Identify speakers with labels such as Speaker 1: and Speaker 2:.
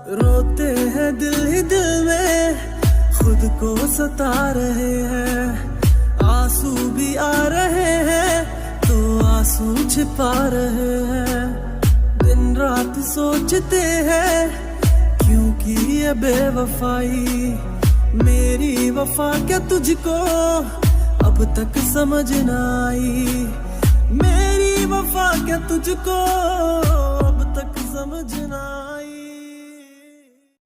Speaker 1: रोते हैं दिल ही दिल में, खुद को सता रहे हैं। आंसू भी आ रहे हैं तो आंसू छिपा रहे हैं। दिन रात सोचते हैं क्योंकि ये बेवफाई, मेरी वफा क्या तुझको अब तक समझ न आई। मेरी वफा क्या तुझको अब तक समझ न आई।